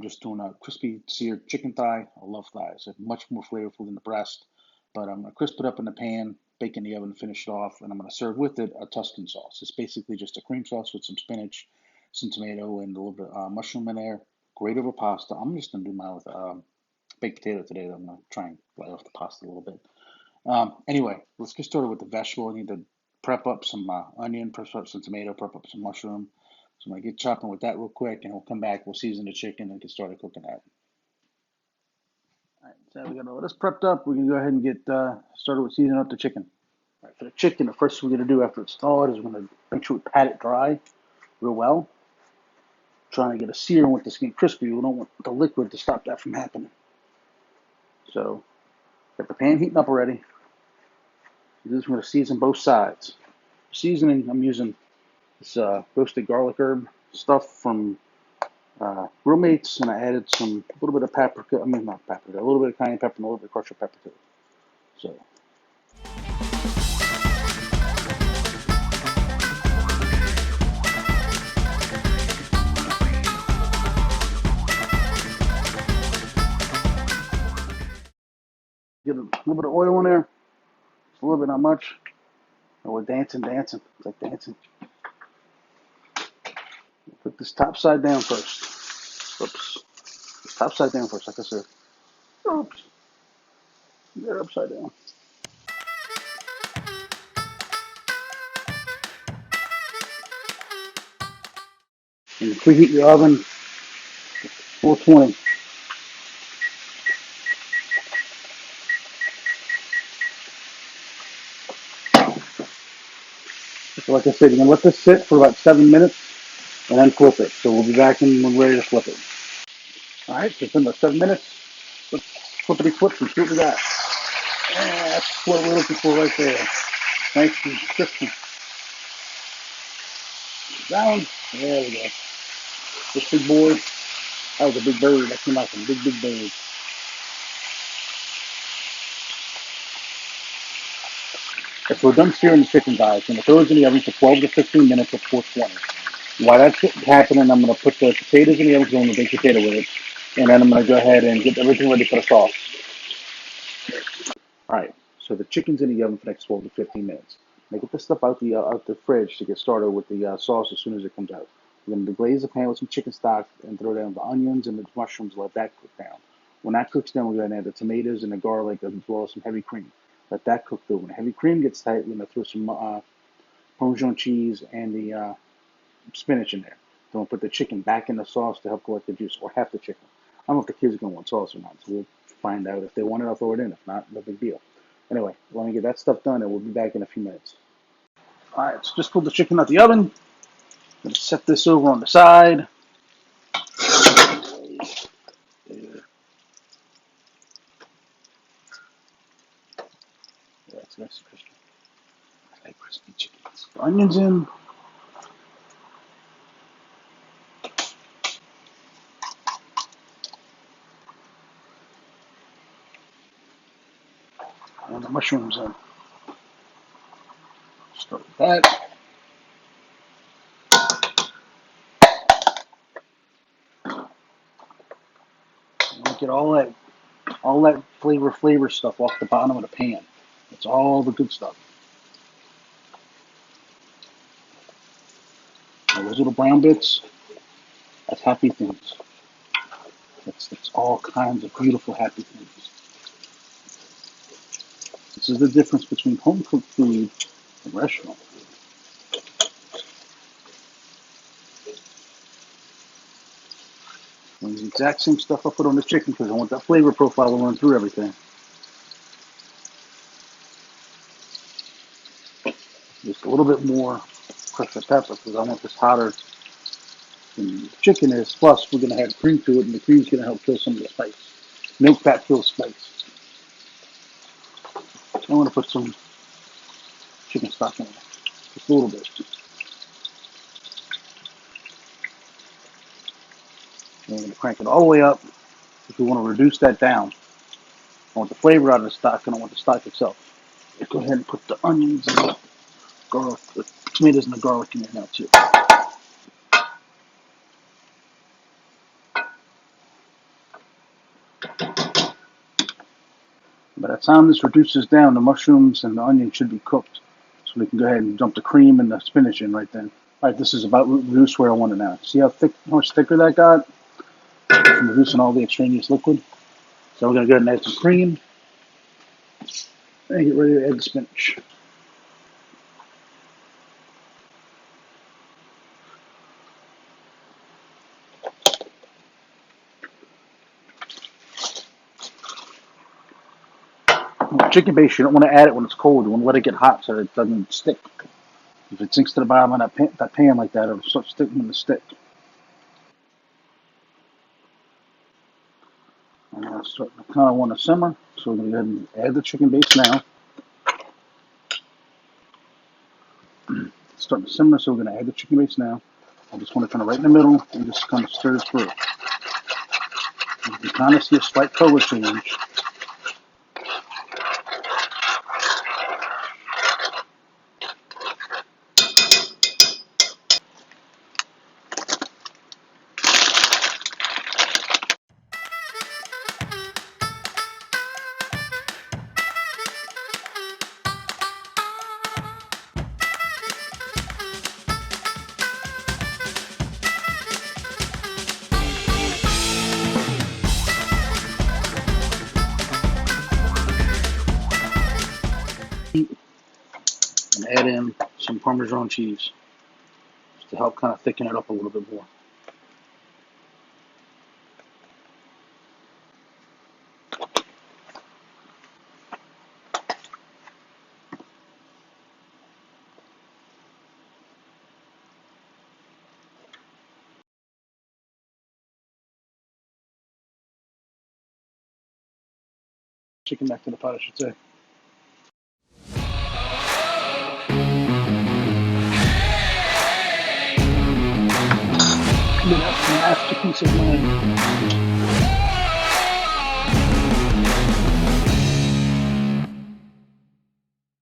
just doing a crispy seared chicken thigh. I love thighs. They're much more flavorful than the breast. But I'm going to crisp it up in the pan, bake in the oven, finish it off, and I'm going to serve with it a Tuscan sauce. It's basically just a cream sauce with some spinach, some tomato, and a little bit of mushroom in there. Great over pasta. I'm just going to do mine with baked potato today. I'm going to try and lay off the pasta a little bit. Anyway, let's get started with the vegetable. I need to prep up some onion, prep up some tomato, prep up some mushroom. So I'm going to get chopping with that real quick, and we'll come back, we'll season the chicken, and get started cooking that. All right, so we got all this prepped up. We're going to go ahead and get started with seasoning up the chicken. All right, for the chicken, the first thing we're going to do after it's thawed is we're going to make sure we pat it dry real well. Trying to get a sear with the skin crispy. We don't want the liquid to stop that from happening. So, got the pan heating up already. This is going to season both sides. Seasoning, I'm using this roasted garlic herb stuff from roommates, and I added a little bit of paprika. I mean, not paprika, a little bit of cayenne pepper and a little bit of crushed pepper too. So. Get a little bit of oil in there. Just a little bit, not much. And we're dancing. It's like dancing. Put this top side down first. Oops. This top side down first, like I said. Oops. Get it upside down. And preheat your oven 420. So like I said, you're going to let this sit for about 7 minutes and then flip it. So we'll be back when we're ready to flip it. All right, so it's been about 7 minutes. Let's flippity flip and see what we got. Yeah, that's what we're looking for right there. Nice and crispy. Down. There we go. This big boy. That was a big bird. That came out some big bird. So we're done searing the chicken thighs. I'm going to throw it in the oven for 12 to 15 minutes at 420. While that's happening, I'm going to put the potatoes in the oven, I'm going to bake potato with it. And then I'm going to go ahead and get everything ready for the sauce. All right, so the chicken's in the oven for the next 12 to 15 minutes. Now get the stuff out the fridge to get started with the sauce as soon as it comes out. We're going to deglaze the pan with some chicken stock and throw down the onions and the mushrooms, let that cook down. When that cooks down, we're going to add the tomatoes and the garlic as well as some heavy cream. Let that cook through. When the heavy cream gets tight, we're going to throw some Parmesan cheese and the spinach in there. Then we'll put the chicken back in the sauce to help collect the juice, or half the chicken. I don't know if the kids are going to want sauce or not, so we'll find out. If they want it, I'll throw it in. If not, no big deal. Anyway, let me get that stuff done, and we'll be back in a few minutes. All right, so just pulled the chicken out the oven. I'm going to set this over on the side. There. That's nice and crispy. I like crispy chickens. Onions in. And the mushrooms in. Start with that. And get all that flavor stuff off the bottom of the pan. It's all the good stuff. And those little brown bits, that's happy things. It's all kinds of beautiful happy things. This is the difference between home cooked food and restaurant food. And the exact same stuff I put on the chicken because I want that flavor profile to run through everything. Just a little bit more crushed pepper because I want this hotter than the chicken is. Plus, we're going to add cream to it, and the cream's going to help kill some of the spice. Milk fat kills spice. I want to put some chicken stock in there, just a little bit. And we're going to crank it all the way up if we want to reduce that down. I want the flavor out of the stock, and I want the stock itself. Let's go ahead and put the onions and the garlic, the tomatoes and the garlic in there now too. By the time this reduces down, the mushrooms and the onion should be cooked. So we can go ahead and dump the cream and the spinach in right then. All right, this is about reduced where I want it now. See how much thicker that got? From reducing all the extraneous liquid. So we're going to go ahead and add some cream and get ready to add the spinach. Chicken base, you don't want to add it when it's cold. You want to let it get hot so it doesn't stick. If it sinks to the bottom of that pan like that, it'll start sticking in the stick. And I kind of want to simmer, so we're going to go ahead and add the chicken base now. It's starting to simmer, so we're going to add the chicken base now. I just want to kind of right in the middle and just kind of stir it through. You can kind of see a slight color change. And add in some Parmesan cheese just to help kind of thicken it up a little bit more. Chicken back to the pot, I should say. Look at that masterpiece of mine.